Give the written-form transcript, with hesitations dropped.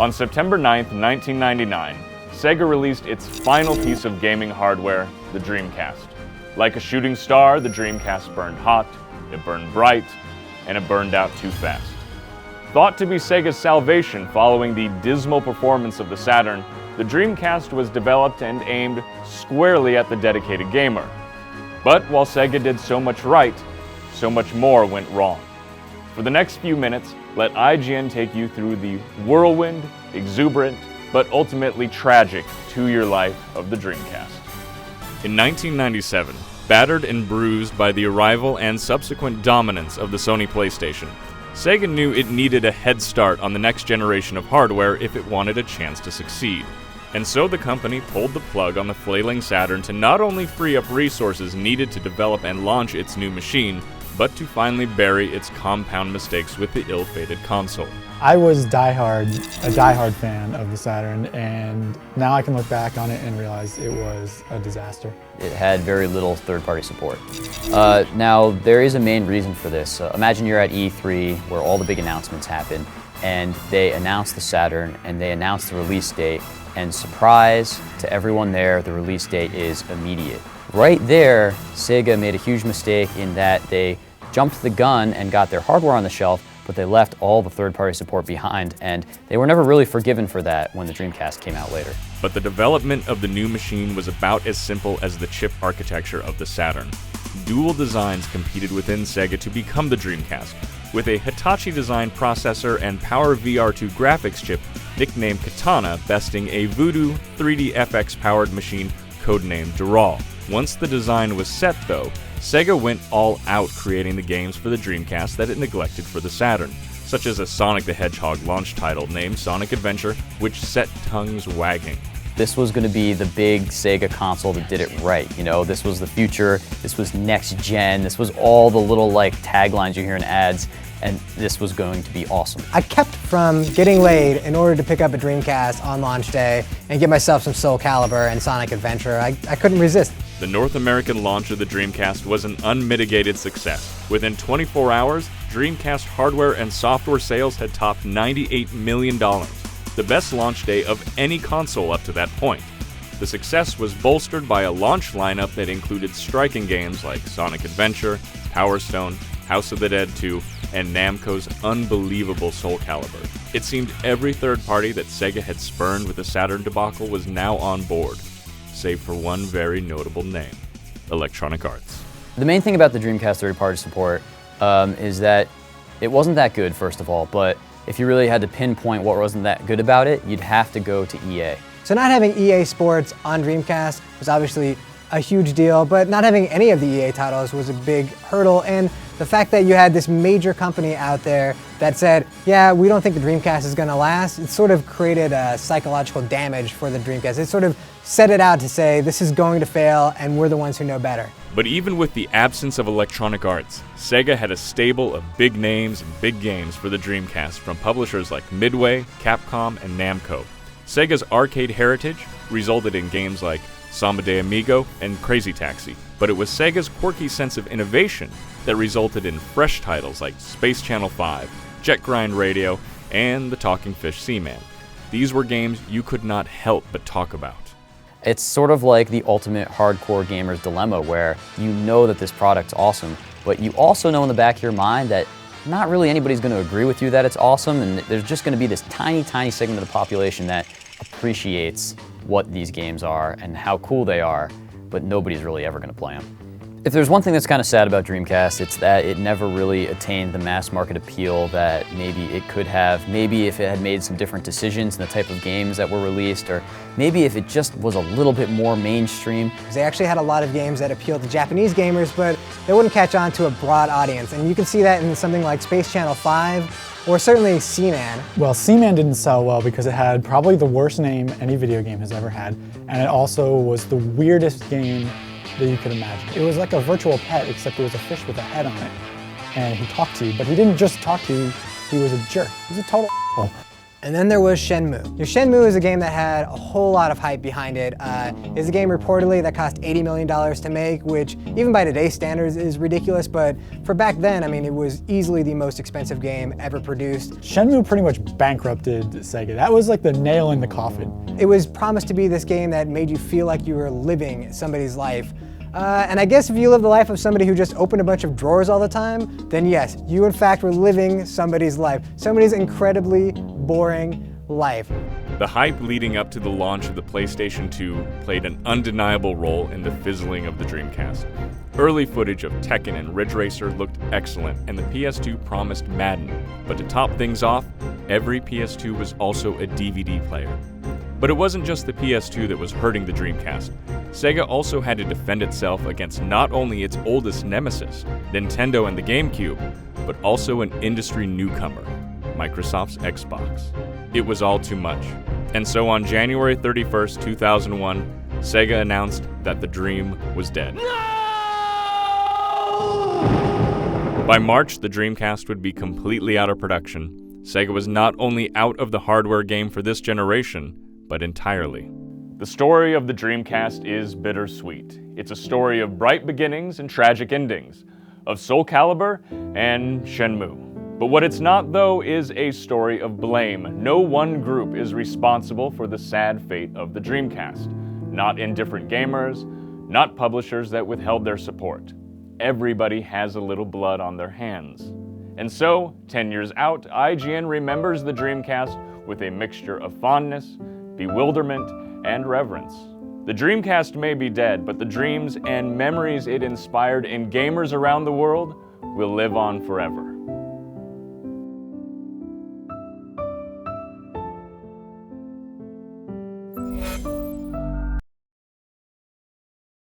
On September 9th, 1999, Sega released its final piece of gaming hardware, the Dreamcast. Like a shooting star, the Dreamcast burned hot, it burned bright, and it burned out too fast. Thought to be Sega's salvation following the dismal performance of the Saturn, the Dreamcast was developed and aimed squarely at the dedicated gamer. But while Sega did so much right, so much more went wrong. For the next few minutes, let IGN take you through the whirlwind, exuberant, but ultimately tragic 2-year life of the Dreamcast. In 1997, battered and bruised by the arrival and subsequent dominance of the Sony PlayStation, Sega knew it needed a head start on the next generation of hardware if it wanted a chance to succeed. And so the company pulled the plug on the flailing Saturn to not only free up resources needed to develop and launch its new machine, but to finally bury its compound mistakes with the ill-fated console. I was a diehard fan of the Saturn, and now I can look back on it and realize it was a disaster. It had very little third-party support. Now, there is a main reason for this. Imagine you're at E3, where all the big announcements happen, and they announce the Saturn, and they announce the release date, and surprise to everyone there, the release date is immediate. Right there, Sega made a huge mistake in that they jumped the gun and got their hardware on the shelf, but they left all the third-party support behind, and they were never really forgiven for that when the Dreamcast came out later. But the development of the new machine was about as simple as the chip architecture of the Saturn. Dual designs competed within Sega to become the Dreamcast, with a Hitachi-designed processor and PowerVR2 graphics chip nicknamed Katana besting a Voodoo 3D-FX-powered machine codenamed Dural. Once the design was set, though, Sega went all out creating the games for the Dreamcast that it neglected for the Saturn, such as a Sonic the Hedgehog launch title named Sonic Adventure, which set tongues wagging. This was going to be the big Sega console that did it right. You know, this was the future, this was next gen, this was all the little taglines you hear in ads, and this was going to be awesome. I kept from getting laid in order to pick up a Dreamcast on launch day and get myself some Soul Calibur and Sonic Adventure. I couldn't resist. The North American launch of the Dreamcast was an unmitigated success. Within 24 hours, Dreamcast hardware and software sales had topped $98 million, the best launch day of any console up to that point. The success was bolstered by a launch lineup that included striking games like Sonic Adventure, Power Stone, House of the Dead 2, and Namco's unbelievable Soul Calibur. It seemed every third party that Sega had spurned with the Saturn debacle was now on board, save for one very notable name, Electronic Arts. The main thing about the Dreamcast third-party support is that it wasn't that good, first of all, but if you really had to pinpoint what wasn't that good about it, you'd have to go to EA. So not having EA Sports on Dreamcast was obviously a huge deal, but not having any of the EA titles was a big hurdle, and the fact that you had this major company out there that said, yeah, we don't think the Dreamcast is going to last, it sort of created a psychological damage for the Dreamcast. It sort of set it out to say, this is going to fail, and we're the ones who know better. But even with the absence of Electronic Arts, Sega had a stable of big names and big games for the Dreamcast from publishers like Midway, Capcom, and Namco. Sega's arcade heritage resulted in games like Samba de Amigo and Crazy Taxi, but it was Sega's quirky sense of innovation that resulted in fresh titles like Space Channel 5, Jet Grind Radio, and The Talking Fish Seaman. These were games you could not help but talk about. It's sort of like the ultimate hardcore gamer's dilemma, where you know that this product's awesome, but you also know in the back of your mind that not really anybody's going to agree with you that it's awesome, and there's just going to be this tiny, tiny segment of the population that appreciates what these games are and how cool they are, but nobody's really ever going to play them. If there's one thing that's kind of sad about Dreamcast, it's that it never really attained the mass market appeal that maybe it could have. Maybe if it had made some different decisions in the type of games that were released, or maybe if it just was a little bit more mainstream. They actually had a lot of games that appealed to Japanese gamers, but they wouldn't catch on to a broad audience. And you can see that in something like Space Channel 5, or certainly Seaman. Well, Seaman didn't sell well because it had probably the worst name any video game has ever had, and it also was the weirdest game that you could imagine. It was like a virtual pet, except it was a fish with a head on it, and he talked to you, but he didn't just talk to you, he was a jerk. He was a total And then there was Shenmue. Shenmue is a game that had a whole lot of hype behind it. It's a game reportedly that cost $80 million to make, which even by today's standards is ridiculous, but for back then, I mean, it was easily the most expensive game ever produced. Shenmue pretty much bankrupted Sega. That was like the nail in the coffin. It was promised to be this game that made you feel like you were living somebody's life. And I guess if you live the life of somebody who just opened a bunch of drawers all the time, then yes, you in fact were living somebody's life. Somebody's incredibly boring life. The hype leading up to the launch of the PlayStation 2 played an undeniable role in the fizzling of the Dreamcast. Early footage of Tekken and Ridge Racer looked excellent, and the PS2 promised Madden. But to top things off, every PS2 was also a DVD player. But it wasn't just the PS2 that was hurting the Dreamcast. Sega also had to defend itself against not only its oldest nemesis, Nintendo and the GameCube, but also an industry newcomer, Microsoft's Xbox. It was all too much. And so on January 31st, 2001, Sega announced that the dream was dead. No! By March, the Dreamcast would be completely out of production. Sega was not only out of the hardware game for this generation, but entirely. The story of the Dreamcast is bittersweet. It's a story of bright beginnings and tragic endings, of Soul Calibur and Shenmue. But what it's not, though, is a story of blame. No one group is responsible for the sad fate of the Dreamcast. Not indifferent gamers, not publishers that withheld their support. Everybody has a little blood on their hands. And so, 10 years out, IGN remembers the Dreamcast with a mixture of fondness, bewilderment, and reverence. The Dreamcast may be dead, but the dreams and memories it inspired in gamers around the world will live on forever.